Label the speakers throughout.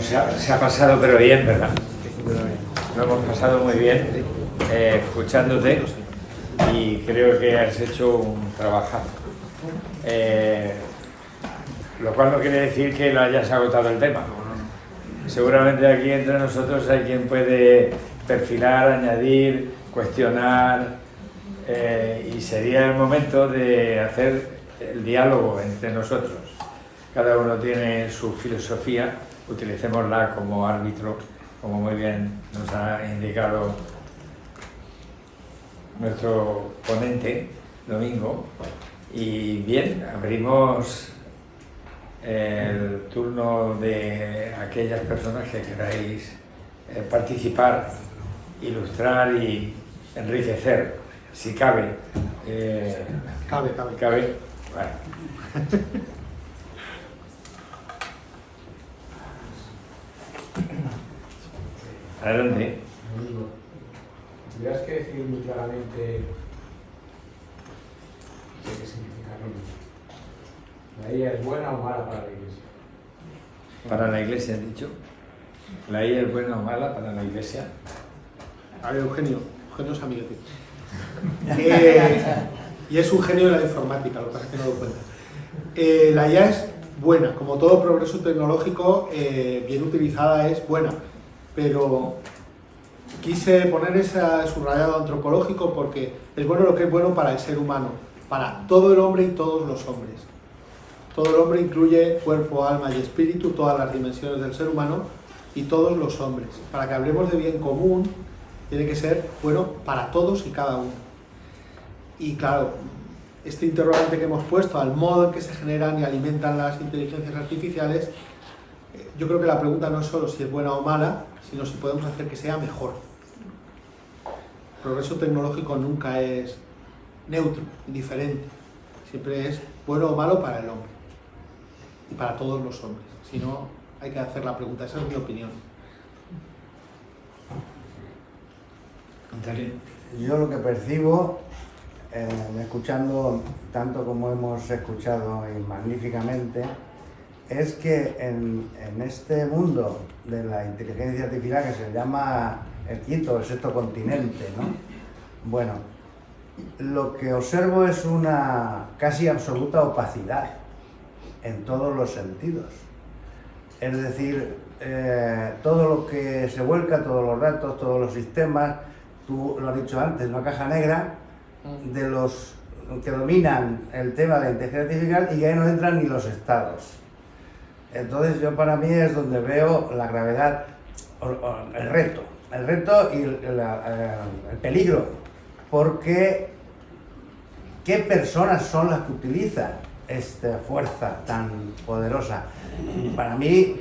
Speaker 1: Se ha pasado pero bien, ¿verdad? Lo hemos pasado muy bien escuchándote y creo que has hecho un trabajazo. Lo cual no quiere decir que lo hayas agotado el tema. Seguramente aquí entre nosotros hay quien puede perfilar, añadir, cuestionar y sería el momento de hacer el diálogo entre nosotros. Cada uno tiene su filosofía, utilicémosla como árbitro, como muy bien nos ha indicado nuestro ponente, Domingo. Y bien, abrimos el turno de aquellas personas que queráis participar, ilustrar y enriquecer, si cabe. Cabe. Bueno. Adelante.
Speaker 2: Tendrías que decir muy claramente qué significa ¿La IA es buena o mala para la Iglesia?
Speaker 1: Para la Iglesia, has dicho. ¿La IA es buena o mala para la Iglesia?
Speaker 3: A ver, Eugenio es amiguete. Y es un genio de la informática, lo que pasa es que no lo cuenta. La IA es buena, como todo progreso tecnológico, bien utilizada es buena, pero quise poner ese subrayado antropológico porque es bueno lo que es bueno para el ser humano, para todo el hombre y todos los hombres. Todo el hombre incluye cuerpo, alma y espíritu, todas las dimensiones del ser humano y todos los hombres. Para que hablemos de bien común, tiene que ser bueno para todos y cada uno. Y claro, este interrogante que hemos puesto al modo en que se generan y alimentan las inteligencias artificiales, yo creo que la pregunta no es solo si es buena o mala, sino si podemos hacer que sea mejor. El progreso tecnológico nunca es neutro, indiferente. Siempre es bueno o malo para el hombre y para todos los hombres. Si no, hay que hacer la pregunta. Esa es mi opinión.
Speaker 4: Yo lo que percibo, escuchando tanto como hemos escuchado y magníficamente, es que en este mundo de la inteligencia artificial que se llama el quinto o el sexto continente, ¿no? Bueno, lo que observo es una casi absoluta opacidad en todos los sentidos. Es decir, todo lo que se vuelca, todos los datos, todos los sistemas, tú lo has dicho antes, una caja negra de los que dominan el tema de la inteligencia artificial y ahí no entran ni los estados. Entonces yo para mí es donde veo la gravedad, el reto y el peligro, porque ¿qué personas son las que utilizan esta fuerza tan poderosa? Para mí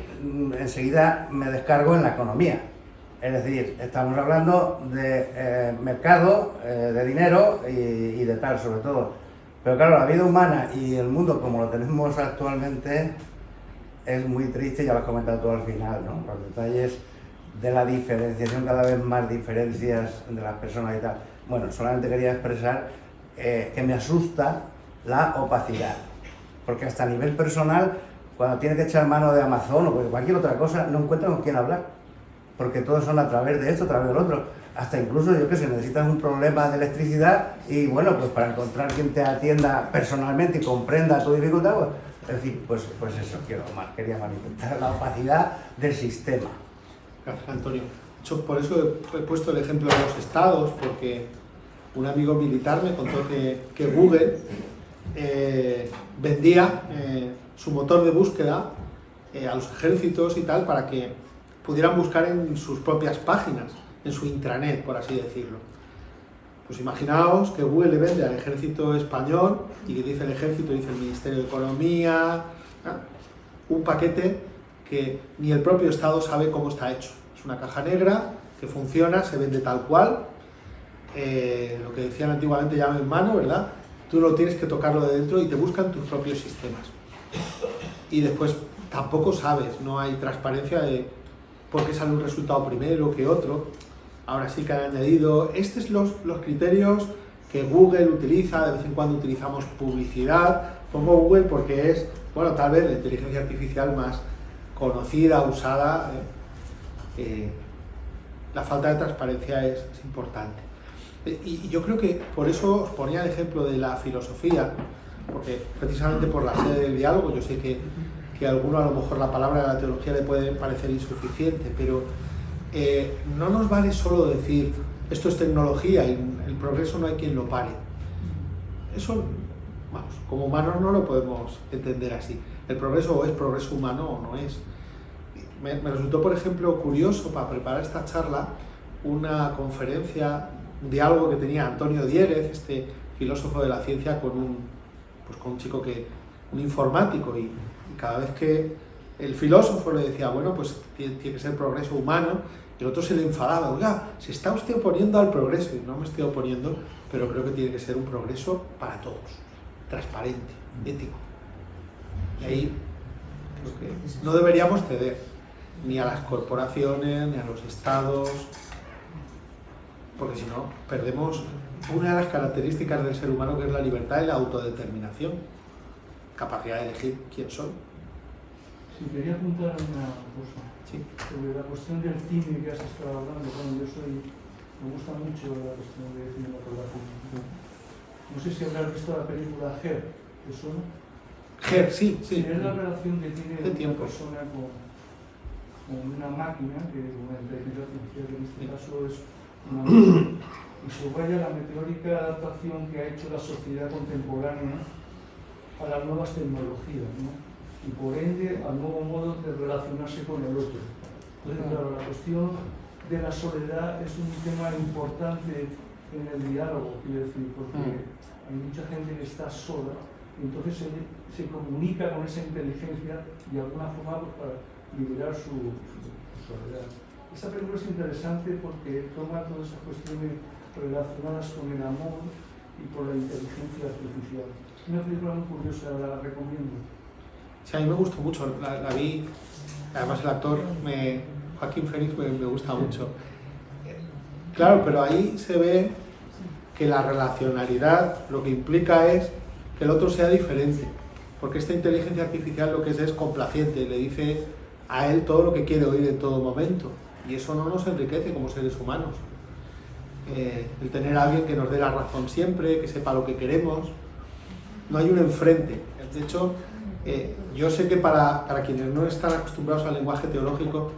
Speaker 4: enseguida me descargo en la economía. Es decir, estamos hablando de mercado, de dinero y de tal, sobre todo. Pero claro, la vida humana y el mundo como lo tenemos actualmente es muy triste, ya lo has comentado tú al final, ¿no? Los detalles de la diferenciación, cada vez más diferencias de las personas y tal. Bueno, solamente quería expresar que me asusta la opacidad. Porque hasta a nivel personal, cuando tienes que echar mano de Amazon o cualquier otra cosa, no encuentras con quién hablar. Porque todos son a través de esto, a través del otro. Hasta incluso, yo qué sé, necesitas un problema de electricidad y bueno, pues para encontrar quien te atienda personalmente y comprenda tu dificultad, pues, es decir, pues eso quería manifestar la opacidad del sistema.
Speaker 3: Gracias, Antonio. De hecho, por eso he puesto el ejemplo de los estados, porque un amigo militar me contó que Google vendía su motor de búsqueda a los ejércitos y tal para que pudieran buscar en sus propias páginas, en su intranet, por así decirlo. Pues imaginaos que Google le vende al ejército español y que dice el ejército, dice el Ministerio de Economía, un paquete que ni el propio Estado sabe cómo está hecho. Es una caja negra que funciona, se vende tal cual, lo que decían antiguamente llave en mano, ¿verdad? Tú no tienes que tocarlo de dentro y te buscan tus propios sistemas. Y después tampoco sabes, no hay transparencia de por qué sale un resultado primero que otro. Ahora sí que han añadido, estos son los criterios que Google utiliza, de vez en cuando utilizamos publicidad. Pongo Google porque es, bueno, tal vez la inteligencia artificial más conocida, usada, la falta de transparencia es importante. Y yo creo que por eso os ponía el ejemplo de la filosofía, porque precisamente por la sede del diálogo, yo sé que a alguno a lo mejor la palabra de la teología le puede parecer insuficiente, pero no nos vale solo decir esto es tecnología y el progreso no hay quien lo pare. Eso, vamos, como humanos no lo podemos entender así. El progreso o es progreso humano o no es. Me resultó, por ejemplo, curioso para preparar esta charla una conferencia, un diálogo que tenía Antonio Dieguez, este filósofo de la ciencia, con un chico un informático, y cada vez que el filósofo le decía, bueno, pues tiene que ser progreso humano, el otro se le enfadaba, oiga, se está usted oponiendo al progreso, y no me estoy oponiendo, pero creo que tiene que ser un progreso para todos, transparente, ético. Y ahí creo que no deberíamos ceder ni a las corporaciones, ni a los estados, porque si no, perdemos una de las características del ser humano, que es la libertad y la autodeterminación, capacidad de elegir quién soy.
Speaker 5: Sí, quería apuntar una cosa.
Speaker 3: Sí.
Speaker 5: Sobre la cuestión del cine que has estado hablando. Bueno, me gusta mucho la cuestión de cinematografía. No sé si habrás visto la película Her, ¿te suena?
Speaker 3: Her, sí.
Speaker 5: Es la relación que tiene una
Speaker 3: tiempo.
Speaker 5: persona con una máquina, que una inteligencia artificial, que en este caso es una máquina, y subraya la meteórica adaptación que ha hecho la sociedad contemporánea a las nuevas tecnologías, ¿no? Y por ende al nuevo modo de relacionarse con el otro. Entonces, claro, la cuestión de la soledad es un tema importante en el diálogo, quiero decir, porque hay mucha gente que está sola, y entonces se comunica con esa inteligencia de alguna forma para liberar su soledad. Esta película es interesante porque toma todas esas cuestiones relacionadas con el amor y con la inteligencia artificial. Es una película muy curiosa, la recomiendo.
Speaker 3: Sí, a mí me gustó mucho, la vi, además el actor, Joaquín Phoenix, me gusta mucho. Claro, pero ahí se ve que la relacionalidad lo que implica es que el otro sea diferente, porque esta inteligencia artificial lo que es complaciente, le dice a él todo lo que quiere oír en todo momento, y eso no nos enriquece como seres humanos. El tener a alguien que nos dé la razón siempre, que sepa lo que queremos, no hay un enfrente. De hecho, yo sé que para quienes no están acostumbrados al lenguaje teológico,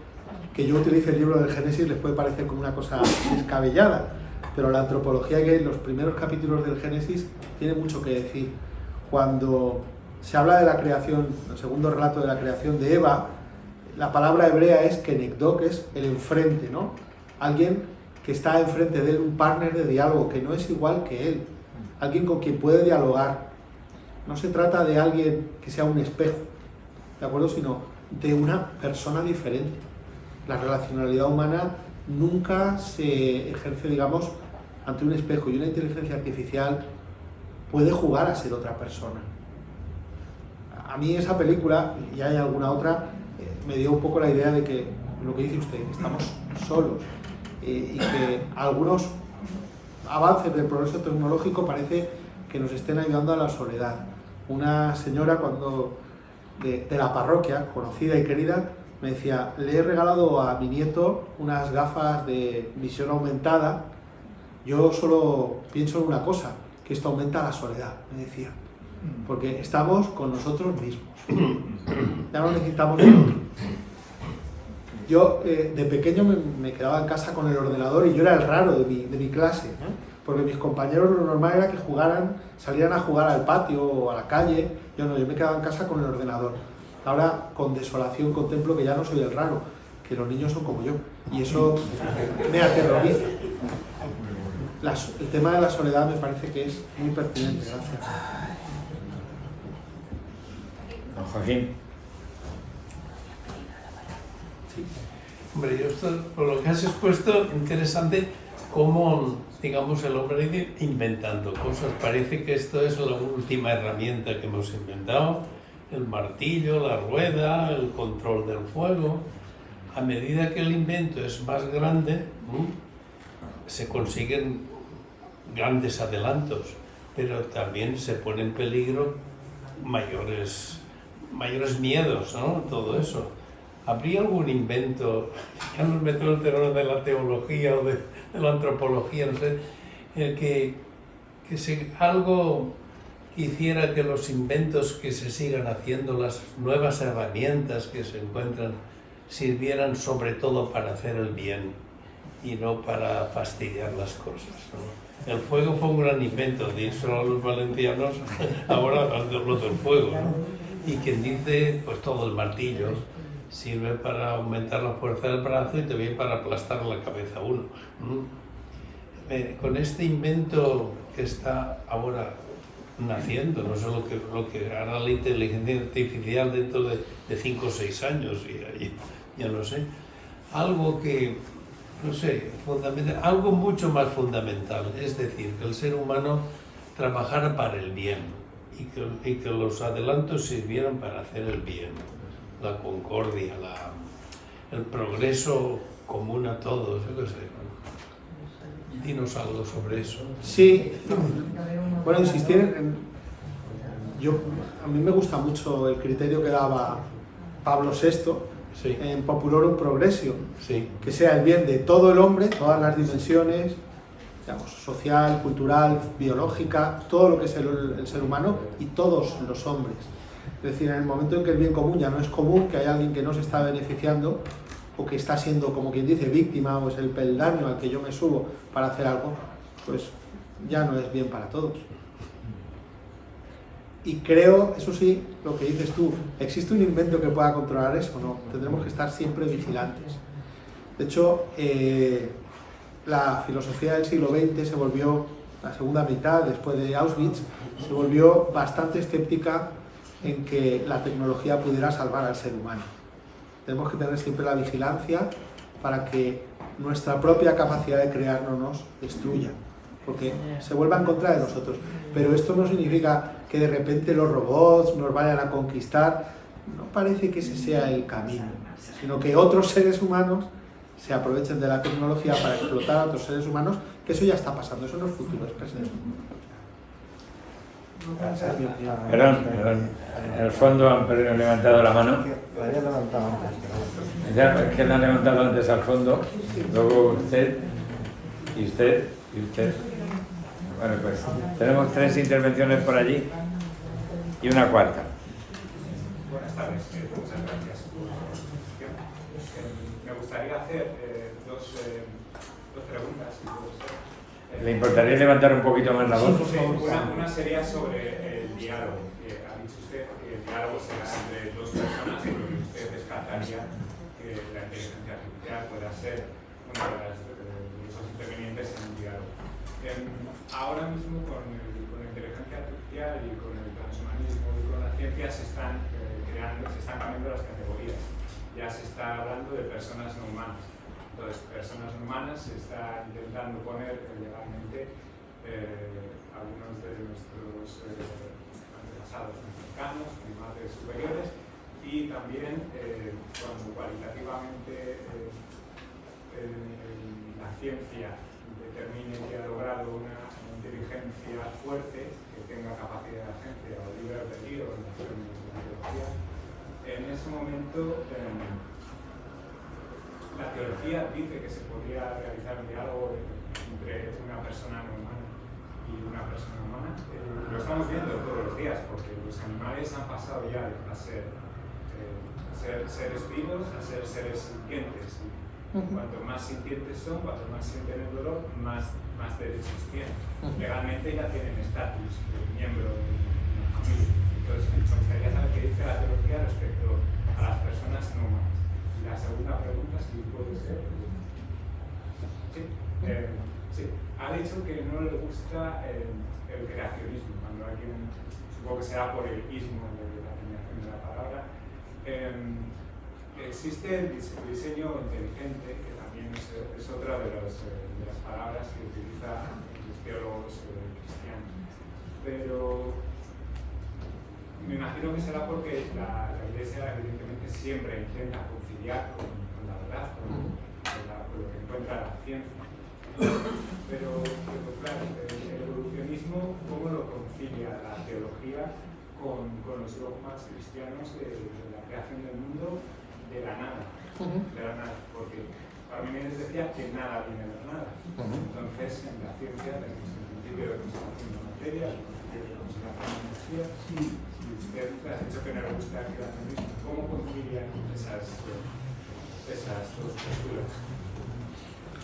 Speaker 3: que yo utilice el libro del Génesis les puede parecer como una cosa descabellada, pero la antropología que hay en los primeros capítulos del Génesis tiene mucho que decir. Cuando se habla de la creación, el segundo relato de la creación de Eva, la palabra hebrea es kenegdo, que es el enfrente, ¿no? Alguien que está enfrente de él, un partner de diálogo, que no es igual que él, alguien con quien puede dialogar. No se trata de alguien que sea un espejo, ¿de acuerdo? Sino de una persona diferente. La relacionalidad humana nunca se ejerce, digamos, ante un espejo, y una inteligencia artificial puede jugar a ser otra persona. A mí esa película, y hay alguna otra, me dio un poco la idea de que, lo que dice usted, que estamos solos, y que algunos avances del progreso tecnológico parece que nos estén ayudando a la soledad. Una señora de la parroquia, conocida y querida, me decía, le he regalado a mi nieto unas gafas de visión aumentada, yo solo pienso en una cosa, que esto aumenta la soledad, me decía, porque estamos con nosotros mismos, ya no necesitamos de otro. Yo de pequeño me quedaba en casa con el ordenador y yo era el raro de mi clase, ¿no? Porque mis compañeros lo normal era que salieran a jugar al patio o a la calle, yo me quedaba en casa con el ordenador. Ahora con desolación contemplo que ya no soy el raro, que los niños son como yo, y eso me aterroriza. El tema de la soledad me parece que es muy pertinente, gracias.
Speaker 1: Don Joaquín.
Speaker 6: Sí. Hombre, yo por lo que has expuesto, interesante cómo, digamos, el hombre ha ido inventando cosas. Parece que esto es la última herramienta que hemos inventado, el martillo, la rueda, el control del fuego. A medida que el invento es más grande, se consiguen grandes adelantos, pero también se pone en peligro mayores miedos, ¿no? Todo eso. ¿habría algún invento, ya nos meto en el terreno de la teología o de la antropología, no sé, algo que hiciera que los inventos que se sigan haciendo, las nuevas herramientas que se encuentran, sirvieran sobre todo para hacer el bien y no para fastidiar las cosas, ¿no? El fuego fue un gran invento, díselo a los valencianos, ahora hablo del fuego, ¿no? Y quien dice, pues todo el martillo sirve para aumentar la fuerza del brazo y también para aplastar la cabeza a uno. Con este invento que está ahora naciendo, no sé lo que hará la inteligencia artificial dentro de 5 o 6 años, ya no sé, algo que, no sé, algo mucho más fundamental, es decir, que el ser humano trabajara para el bien y que los adelantos sirvieran para hacer el bien, la concordia, el progreso común a todos, yo qué sé. Dinos algo sobre eso.
Speaker 3: Sí, bueno, insistir a mí me gusta mucho el criterio que daba Pablo VI
Speaker 6: Sí.
Speaker 3: en Populorum Progressio,
Speaker 6: Sí.
Speaker 3: que sea el bien de todo el hombre, todas las dimensiones, digamos, social, cultural, biológica, todo lo que es el ser humano y todos los hombres. Es decir, en el momento en que el bien común ya no es común, que hay alguien que no se está beneficiando o que está siendo, como quien dice, víctima o es el peldaño al que yo me subo para hacer algo, pues ya no es bien para todos. Y creo, eso sí, lo que dices tú, ¿existe un invento que pueda controlar eso? No, tendremos que estar siempre vigilantes. De hecho, la filosofía del siglo XX se volvió, la segunda mitad, después de Auschwitz, se volvió bastante escéptica en que la tecnología pudiera salvar al ser humano. Tenemos que tener siempre la vigilancia para que nuestra propia capacidad de crear no nos destruya, porque se vuelva en contra de nosotros. Pero esto no significa que de repente los robots nos vayan a conquistar, no parece que ese sea el camino, sino que otros seres humanos se aprovechen de la tecnología para explotar a otros seres humanos, que eso ya está pasando, eso no es futuro, es presente.
Speaker 1: Perdón. En el fondo han levantado la mano.
Speaker 4: Lo había levantado antes.
Speaker 1: Ya, es que la han levantado antes al fondo, luego usted, y usted, y usted. Bueno, pues tenemos 3 intervenciones por allí y una cuarta.
Speaker 7: Buenas tardes, muchas gracias por la exposición. Me gustaría hacer dos preguntas, si puede ser.
Speaker 1: ¿Le importaría levantar un poquito más la voz?
Speaker 7: Sí, una sería sobre el diálogo. Ha dicho usted que el diálogo será entre 2 personas, pero que usted descartaría que la inteligencia artificial pueda ser una de los intervenientes en un diálogo. Ahora mismo con la inteligencia artificial y con el transhumanismo y con la ciencia se están cambiando las categorías. Ya se está hablando de personas no humanas. Entonces, personas no humanas se está intentando poner legalmente algunos de nuestros antepasados más cercanos, primates superiores, y también cuando cualitativamente la ciencia determine que ha logrado una inteligencia fuerte, que tenga capacidad de agencia o libre albedrío en las términos de la biología, en ese momento la teología dice que se podría realizar un diálogo entre una persona no humana y una persona humana. Lo estamos viendo todos los días, porque los animales han pasado ya a ser seres vivos, a ser seres sintientes. Cuanto más sintientes son, cuanto más sienten el dolor, más derechos tienen. Legalmente ya tienen estatus de miembro de una familia. Entonces, me gustaría saber qué dice la teología respecto a las personas no humanas. La segunda pregunta, si puede ser. Sí. Ha dicho que no le gusta el creacionismo. Cuando alguien, supongo que será por el ismo de la terminación de la palabra. Existe el diseño inteligente, que también es otra de las palabras que utilizan los teólogos cristianos. Pero me imagino que será porque la Iglesia evidentemente siempre intenta conciliar con la verdad, con lo que encuentra la ciencia. Pero claro, el evolucionismo, ¿cómo lo concilia la teología con los dogmas cristianos de la creación del mundo, de la nada, porque Parménides decía que nada viene de la nada. Entonces, en la ciencia tenemos el principio de conservación de la materia, el principio de conservación de la energía, y usted ha dicho que no le gusta el creacionismo. ¿Cómo concilian esas dos posturas?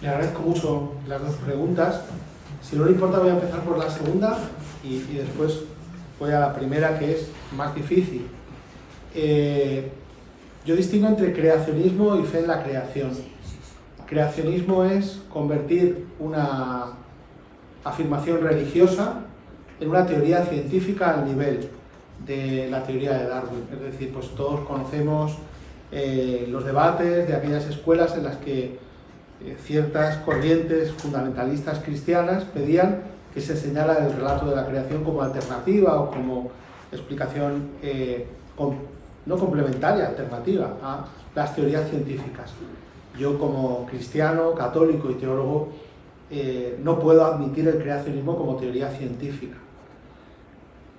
Speaker 3: Le agradezco mucho las dos preguntas. Si no le importa, voy a empezar por la segunda y después voy a la primera, que es más difícil. Yo distingo entre creacionismo y fe en la creación. Creacionismo es convertir una afirmación religiosa en una teoría científica al nivel de la teoría de Darwin. Es decir, pues todos conocemos los debates de aquellas escuelas en las que ciertas corrientes fundamentalistas cristianas pedían que se señala el relato de la creación como alternativa o como explicación no complementaria, alternativa a las teorías científicas. Yo, como cristiano, católico y teólogo, no puedo admitir el creacionismo como teoría científica.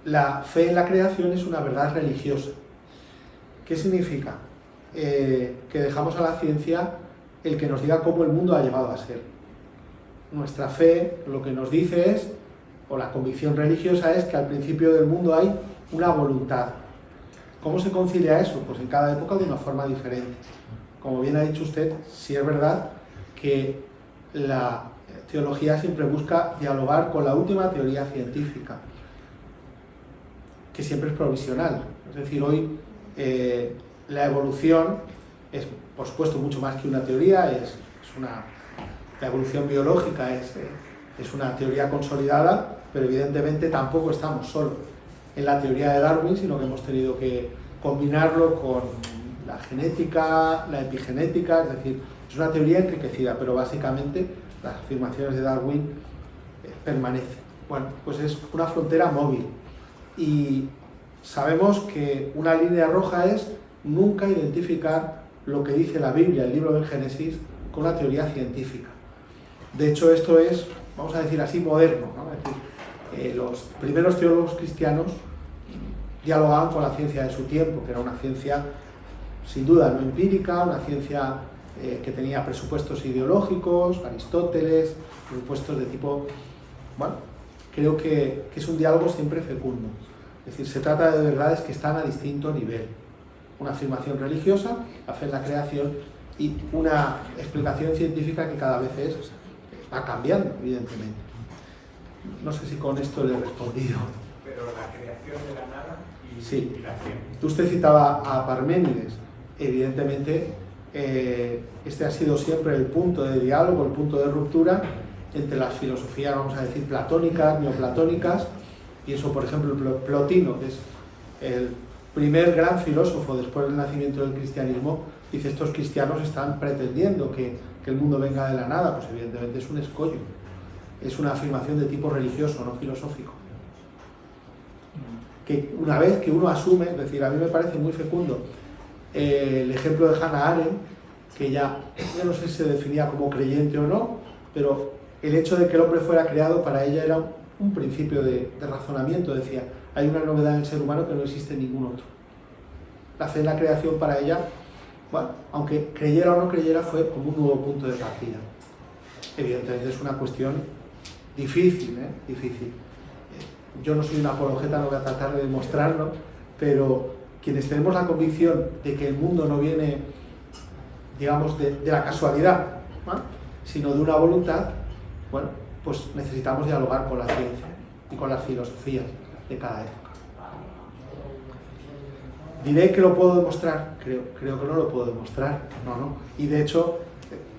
Speaker 3: La fe en la creación es una verdad religiosa. ¿Qué significa? Que dejamos a la ciencia el que nos diga cómo el mundo ha llegado a ser. Nuestra fe lo que nos dice es, o la convicción religiosa es, que al principio del mundo hay una voluntad. ¿Cómo se concilia eso? Pues en cada época de una forma diferente. Como bien ha dicho usted, sí es verdad que la teología siempre busca dialogar con la última teoría científica, que siempre es provisional. Es decir, hoy la evolución es, por supuesto, mucho más que una teoría, la evolución biológica es una teoría consolidada, pero evidentemente tampoco estamos solo en la teoría de Darwin, sino que hemos tenido que combinarlo con la genética, la epigenética, es decir, es una teoría enriquecida, pero básicamente las afirmaciones de Darwin permanecen. Bueno, pues es una frontera móvil y sabemos que una línea roja es nunca identificar lo que dice la Biblia, el libro del Génesis, con una teoría científica. De hecho, esto es, vamos a decir así, moderno, ¿no? Es decir, los primeros teólogos cristianos dialogaban con la ciencia de su tiempo, que era una ciencia sin duda no empírica, una ciencia que tenía presupuestos ideológicos, Aristóteles, presupuestos de tipo... Bueno, creo que es un diálogo siempre fecundo. Es decir, se trata de verdades que están a distinto nivel. Una afirmación religiosa, la fe en la creación, y una explicación científica que cada vez va cambiando, evidentemente. No sé si con esto le he respondido.
Speaker 7: Pero la creación de la nada y,
Speaker 3: sí.
Speaker 7: Y la ciencia.
Speaker 3: Usted citaba a Parménides. Evidentemente, este ha sido siempre el punto de diálogo, el punto de ruptura entre las filosofías, vamos a decir, platónicas, neoplatónicas, y eso, por ejemplo, Plotino, que es el primer gran filósofo después del nacimiento del cristianismo, dice: estos cristianos están pretendiendo que el mundo venga de la nada. Pues evidentemente es un escollo, es una afirmación de tipo religioso, no filosófico. Que una vez que uno asume, es decir, a mí me parece muy fecundo el ejemplo de Hannah Arendt, que ya no sé si se definía como creyente o no, pero el hecho de que el hombre fuera creado para ella era un principio de razonamiento. Decía, hay una novedad en el ser humano que no existe en ningún otro. La fe en la creación para ella, bueno, aunque creyera o no creyera, fue como un nuevo punto de partida. Evidentemente es una cuestión difícil, difícil. Yo no soy una apologeta, no voy a tratar de demostrarlo, pero quienes tenemos la convicción de que el mundo no viene, digamos, de la casualidad, ¿no?, sino de una voluntad, bueno, pues necesitamos dialogar con la ciencia y con las filosofías de cada época. ¿Diré que lo puedo demostrar? Creo que no lo puedo demostrar, no. Y de hecho,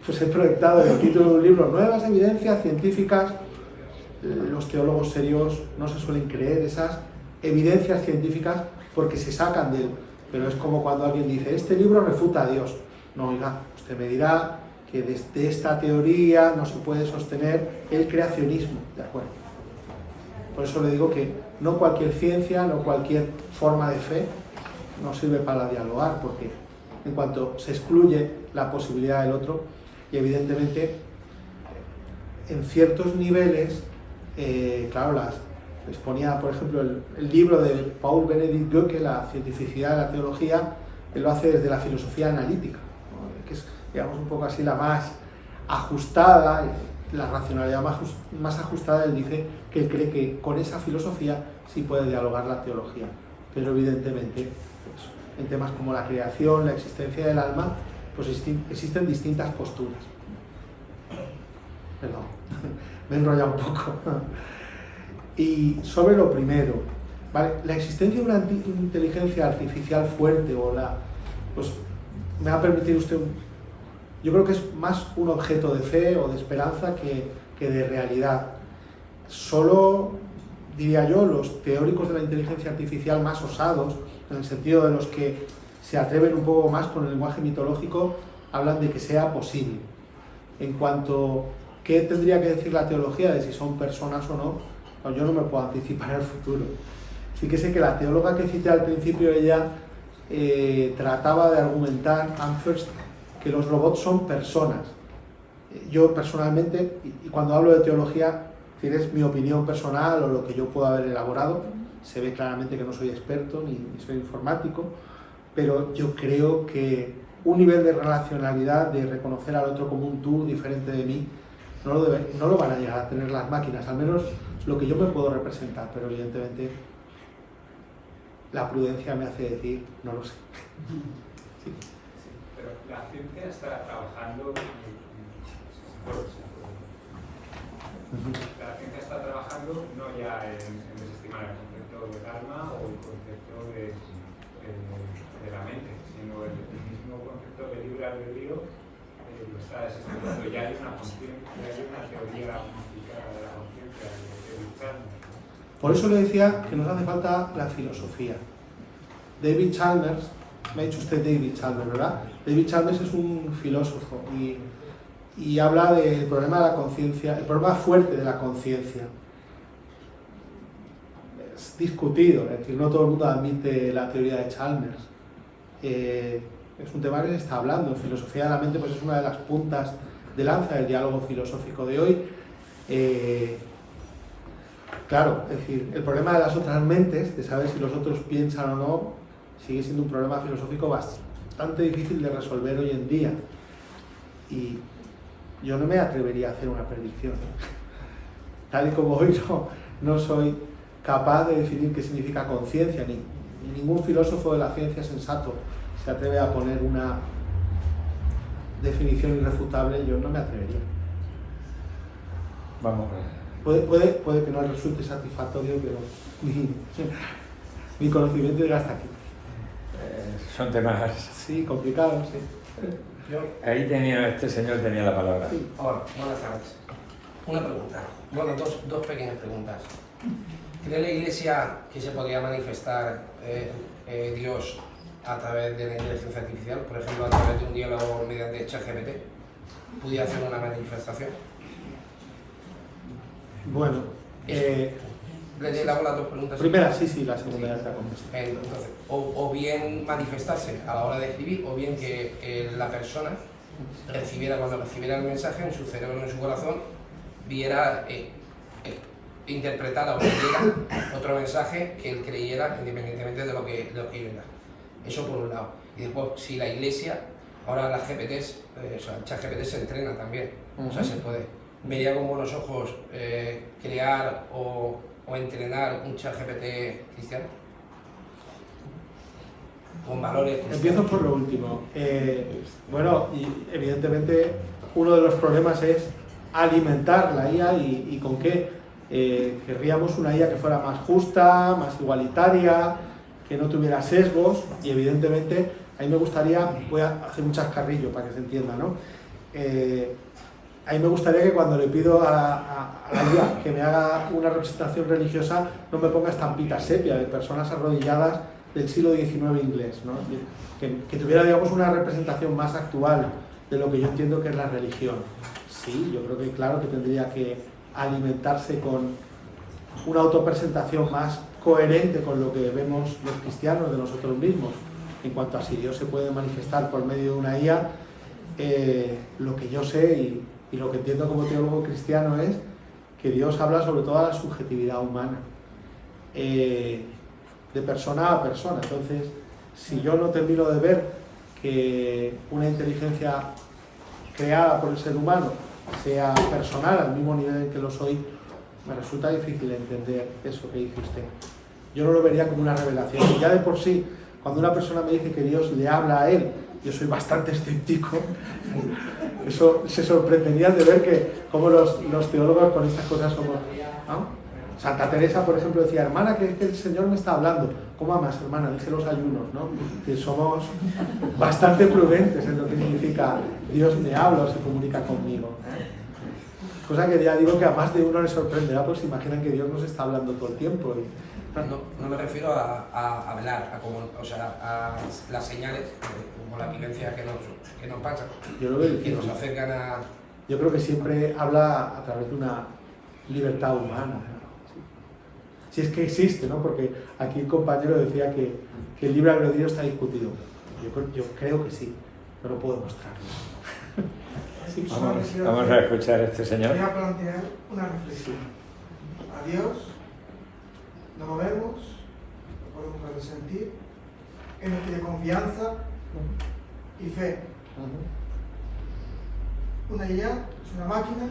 Speaker 3: pues he proyectado en el título de un libro nuevas evidencias científicas. Los teólogos serios no se suelen creer esas evidencias científicas porque se sacan de él. Pero es como cuando alguien dice, este libro refuta a Dios. No, oiga, usted me dirá que desde esta teoría no se puede sostener el creacionismo, ¿de acuerdo? Por eso le digo que no cualquier ciencia, no cualquier forma de fe nos sirve para dialogar, porque en cuanto se excluye la posibilidad del otro, y evidentemente en ciertos niveles, claro, les ponía, por ejemplo, el libro de Paul Benedict Goeke, La cientificidad de la teología, él lo hace desde la filosofía analítica, ¿no? Que es, digamos, un poco así la más ajustada, la racionalidad más ajustada. Él dice que él cree que con esa filosofía sí puede dialogar la teología, pero evidentemente pues, en temas como la creación, la existencia del alma, pues existen distintas posturas. Perdón, me he enrollado un poco. Y sobre lo primero, ¿vale? La existencia de una inteligencia artificial fuerte pues me va a permitir usted, yo creo que es más un objeto de fe o de esperanza que de realidad. Solo, diría yo, los teóricos de la inteligencia artificial más osados, en el sentido de los que se atreven un poco más con el lenguaje mitológico, hablan de que sea posible. En cuanto a qué tendría que decir la teología de si son personas o no, pues yo no me puedo anticipar al futuro. Sí que sé que la teóloga que cité al principio, ella trataba de argumentar, Amherst, que los robots son personas. Yo personalmente, y cuando hablo de teología, es mi opinión personal o lo que yo puedo haber elaborado, se ve claramente que no soy experto ni soy informático, pero yo creo que un nivel de relacionalidad, de reconocer al otro como un tú diferente de mí, no lo van a llegar a tener las máquinas, al menos lo que yo me puedo representar, pero evidentemente la prudencia me hace decir, no lo sé. Sí.
Speaker 7: Pero la ciencia está trabajando, la ciencia está trabajando no ya en desestimar el concepto del alma o el concepto de la mente, sino el mismo concepto de libre albedrío lo está desestimando. Ya hay una teoría unificada de la conciencia de Chalmers.
Speaker 3: Por eso le decía que nos hace falta la filosofía. David Chalmers, me ha dicho usted David Chalmers, ¿verdad? David Chalmers es un filósofo y habla del problema de la conciencia, el problema fuerte de la conciencia. Es discutido, es decir, no todo el mundo admite la teoría de Chalmers. Es un tema que se está hablando. Filosofía de la mente pues es una de las puntas de lanza del diálogo filosófico de hoy. Claro, es decir, el problema de las otras mentes, de saber si los otros piensan o no, sigue siendo un problema filosófico bastante difícil de resolver hoy en día. Y yo no me atrevería a hacer una predicción. Tal y como hoy no soy capaz de definir qué significa conciencia, ni ningún filósofo de la ciencia sensato se atreve a poner una definición irrefutable, yo no me atrevería.
Speaker 1: Vamos.
Speaker 3: Puede que no resulte satisfactorio, pero mi conocimiento llega hasta aquí.
Speaker 1: Son temas...
Speaker 3: Sí, complicados, sí.
Speaker 1: Ahí este señor tenía la palabra.
Speaker 3: Sí.
Speaker 8: Hola, buenas tardes. Una pregunta, bueno, dos pequeñas preguntas. ¿Cree la Iglesia que se podría manifestar Dios a través de la inteligencia artificial? Por ejemplo, a través de un diálogo mediante ChatGPT. ¿Pudiera hacer una manifestación?
Speaker 3: Bueno,
Speaker 8: le hago las dos preguntas.
Speaker 3: Primera, sí, la segunda ya está contestada.
Speaker 8: Entonces, o bien manifestarse a la hora de escribir, o bien que la persona cuando recibiera el mensaje en su cerebro, en su corazón, viera, interpretara o leyera otro mensaje que él creyera independientemente de lo que era. Eso por un lado. Y después, si la Iglesia, ahora las GPTs, el ChatGPT se entrena también, o sea, se puede. Vería con buenos ojos crear o entrenar un ChatGPT cristiano con valores cristianos.
Speaker 3: Empiezo por lo último. Bueno, y evidentemente uno de los problemas es alimentar la IA y con qué. Querríamos una IA que fuera más justa, más igualitaria, que no tuviera sesgos, y evidentemente a mí me gustaría, voy a hacer un chascarrillo para que se entienda, ¿no? A mí me gustaría que cuando le pido a la IA que me haga una representación religiosa no me ponga estampitas sepia de personas arrodilladas del siglo XIX inglés, ¿no? Es decir, que tuviera, digamos, una representación más actual de lo que yo entiendo que es la religión. Sí, yo creo que claro que tendría que alimentarse con una autopresentación más coherente con lo que vemos los cristianos de nosotros mismos, en cuanto a si Dios se puede manifestar por medio de una IA. Lo que yo sé y lo que entiendo como teólogo cristiano es que Dios habla sobre toda la subjetividad humana, de persona a persona. Entonces, si yo no termino de ver que una inteligencia creada por el ser humano sea personal al mismo nivel en que lo soy, me resulta difícil entender eso que dice usted. Yo no lo vería como una revelación. Y ya de por sí, cuando una persona me dice que Dios le habla a él, yo soy bastante escéptico. Eso se sorprenderían de ver que como los teólogos con estas cosas somos, ¿no? Santa Teresa, por ejemplo, decía, hermana, que el Señor me está hablando. ¿Cómo amas, hermana? Deje los ayunos, ¿no? Que somos bastante prudentes en lo que significa Dios me habla o se comunica conmigo. Cosa que ya digo que a más de uno le sorprenderá, pues se imaginan que Dios nos está hablando todo el tiempo.
Speaker 8: No me refiero a hablar, a las señales, como la vivencia que nos pasa,
Speaker 3: Yo lo veo
Speaker 8: que nos acercan a...
Speaker 3: Yo creo que siempre habla a través de una libertad humana. Si es que existe, ¿no? Porque aquí el compañero decía que el libre albedrío está discutido. Yo creo que sí, pero no puedo demostrarlo.
Speaker 1: Sí, vamos a escuchar a este señor.
Speaker 9: Voy a plantear una reflexión. A Dios no lo vemos, lo podemos resentir, Él nos pide confianza y fe. Una IA es una máquina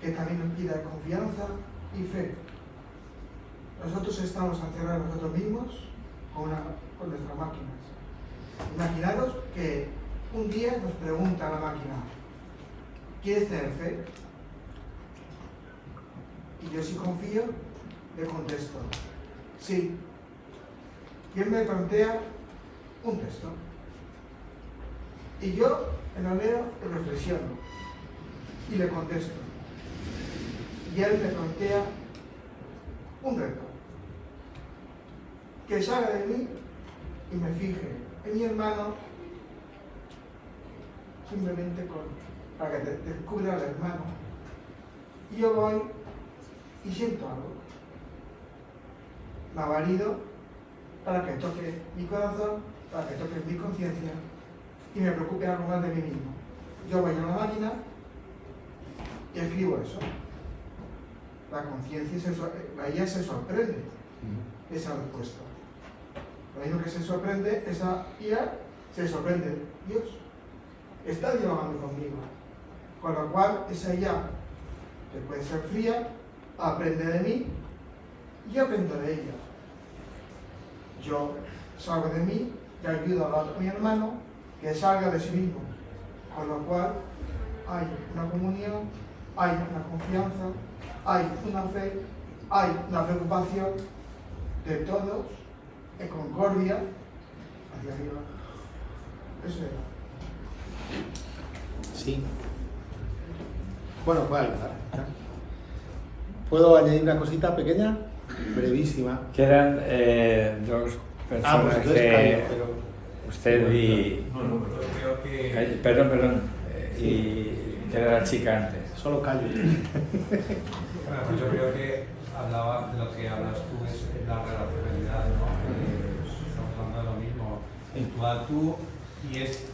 Speaker 9: que también nos pide confianza y fe. Nosotros estamos encerrados nosotros mismos con nuestras máquinas. Imaginaros que un día nos pregunta la máquina, ¿quieres tener fe? Y yo, si confío, le contesto, sí. Y él me plantea un texto. Y yo me lo leo y reflexiono. Y le contesto. Y él me plantea un reto. Que salga de mí y me fije en mi hermano, simplemente para que descubra al hermano. Y yo voy y siento algo. Me ha valido para que toque mi corazón, para que toque mi conciencia y me preocupe algo más de mí mismo. Yo voy a la máquina y escribo eso. La conciencia, la IA se sorprende esa respuesta. Lo mismo que se sorprende, esa IA se sorprende. Dios está dialogando conmigo. Con lo cual, esa IA, que puede ser fría, aprende de mí y yo aprendo de ella. Yo salgo de mí y ayudo a mi hermano que salga de sí mismo. Con lo cual, hay una comunión, hay una confianza, hay una fe, hay una preocupación de todos, en concordia, hacia arriba. Eso era.
Speaker 3: Sí. Bueno, puedo ayudar. ¿Puedo añadir una cosita pequeña? Brevísima.
Speaker 1: Quedan dos personas
Speaker 3: pues
Speaker 1: que...
Speaker 3: callo, pero...
Speaker 1: Usted y...
Speaker 7: Creo que...
Speaker 1: Ay, perdón. Y queda la chica antes.
Speaker 3: Solo callo.
Speaker 7: Bueno, pues yo creo que hablaba de lo que hablas tú, es la relacionalidad, ¿no? Estamos hablando de lo mismo, el tú a tú, y es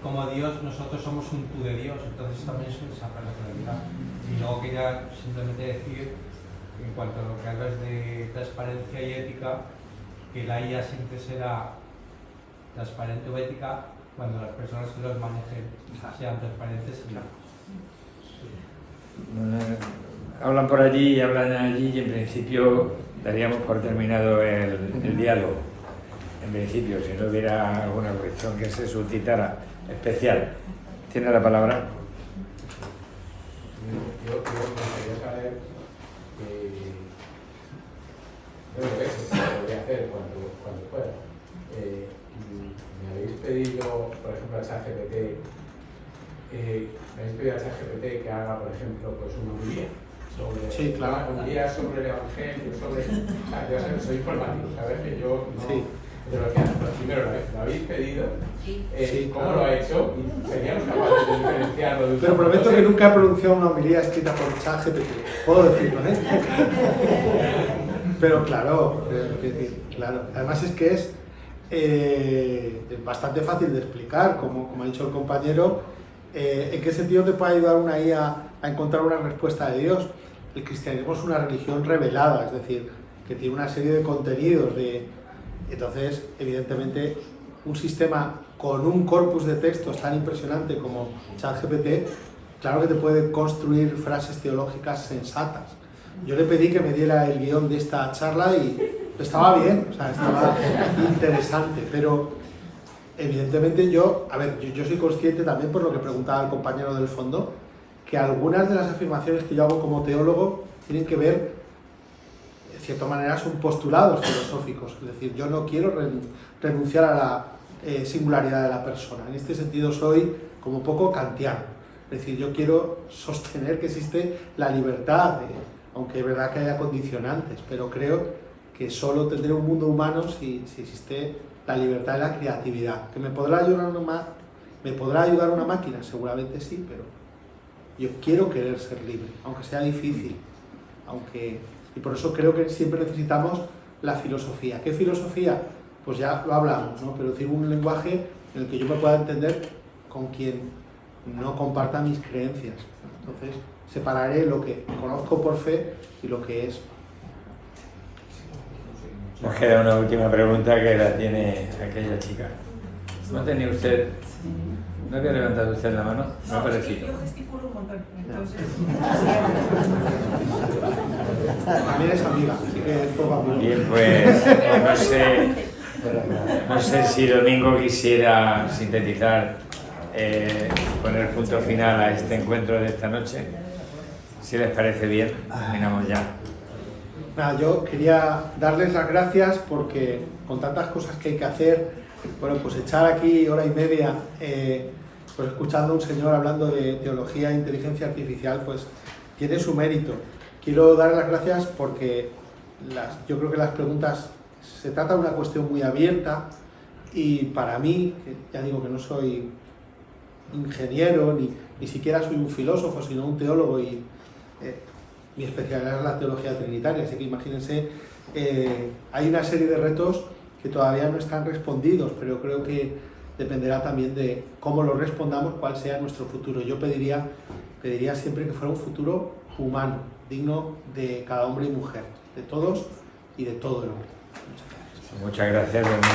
Speaker 7: como Dios, nosotros somos un tú de Dios, entonces también es esa relacionalidad. Y luego quería simplemente decir, en cuanto a lo que hablas de transparencia y ética, que la IA siempre será transparente o ética cuando las personas que los manejen sean transparentes y
Speaker 1: Hablan por allí y hablan allí y en principio daríamos por terminado el diálogo. En principio, si no hubiera alguna cuestión que se suscitara especial. ¿Tiene la palabra?
Speaker 2: Yo me gustaría saber bueno, eso lo voy a hacer cuando pueda. Me habéis pedido, por ejemplo, a ChatGPT, que haga, por ejemplo, pues una homilía sobre,
Speaker 3: sí, claro.
Speaker 2: Una homilía sobre el Evangelio, sobre... O sea, yo soy informático, ¿sabes? Que yo no...
Speaker 3: Sí.
Speaker 2: De lo que primero lo habéis pedido,
Speaker 3: Sí,
Speaker 2: ¿cómo
Speaker 3: claro.
Speaker 2: lo ha hecho? Y seríamos capaces de diferenciarlo de un
Speaker 3: Pero prometo que nunca he pronunciado una homilía escrita por ChatGPT. Puedo decirlo, ¿eh? Pero claro, claro. Además es que es bastante fácil de explicar, como ha dicho el compañero, en qué sentido te puede ayudar una IA a encontrar una respuesta de Dios. El cristianismo es una religión revelada, es decir, que tiene una serie de contenidos, de Entonces, evidentemente, un sistema con un corpus de textos tan impresionante como ChatGPT, claro que te puede construir frases teológicas sensatas. Yo le pedí que me diera el guión de esta charla y estaba bien, o sea, estaba interesante, pero evidentemente yo soy consciente también, por lo que preguntaba el compañero del fondo, que algunas de las afirmaciones que yo hago como teólogo tienen que ver, de cierta manera, son postulados filosóficos. Es decir, yo no quiero renunciar a la singularidad de la persona. En este sentido soy como un poco kantiano. Es decir, yo quiero sostener que existe la libertad, aunque es verdad que haya condicionantes, pero creo que solo tendré un mundo humano si existe la libertad de la creatividad. ¿Que me podrá ayudar una máquina? Seguramente sí, pero yo quiero querer ser libre, aunque sea difícil. Y por eso creo que siempre necesitamos la filosofía. ¿Qué filosofía? Pues ya lo hablamos, ¿no? Pero decir un lenguaje en el que yo me pueda entender con quien no comparta mis creencias. Entonces, separaré lo que conozco por fe y lo que es.
Speaker 1: Nos queda una última pregunta que la tiene aquella chica. ¿No tenía usted? ¿No había levantado usted la mano? Me ha parecido.
Speaker 10: Yo gesticulo un montón, entonces...
Speaker 3: También es amiga, así que es poco amiga.
Speaker 1: Bien, pues no sé si Domingo quisiera sintetizar, poner punto final a este encuentro de esta noche. Si les parece bien, terminamos ya.
Speaker 3: Nada, yo quería darles las gracias porque con tantas cosas que hay que hacer, bueno, pues echar aquí hora y media pues escuchando a un señor hablando de teología e inteligencia artificial, pues tiene su mérito. Quiero dar las gracias porque yo creo que las preguntas, se trata de una cuestión muy abierta y para mí, que ya digo que no soy ingeniero, ni siquiera soy un filósofo, sino un teólogo y mi especialidad es la teología trinitaria, así que imagínense, hay una serie de retos que todavía no están respondidos, pero creo que dependerá también de cómo lo respondamos, cuál sea nuestro futuro. Yo pediría siempre que fuera un futuro humano, digno de cada hombre y mujer, de todos y de todo el hombre. Muchas gracias.
Speaker 1: Muchas gracias, Domingo.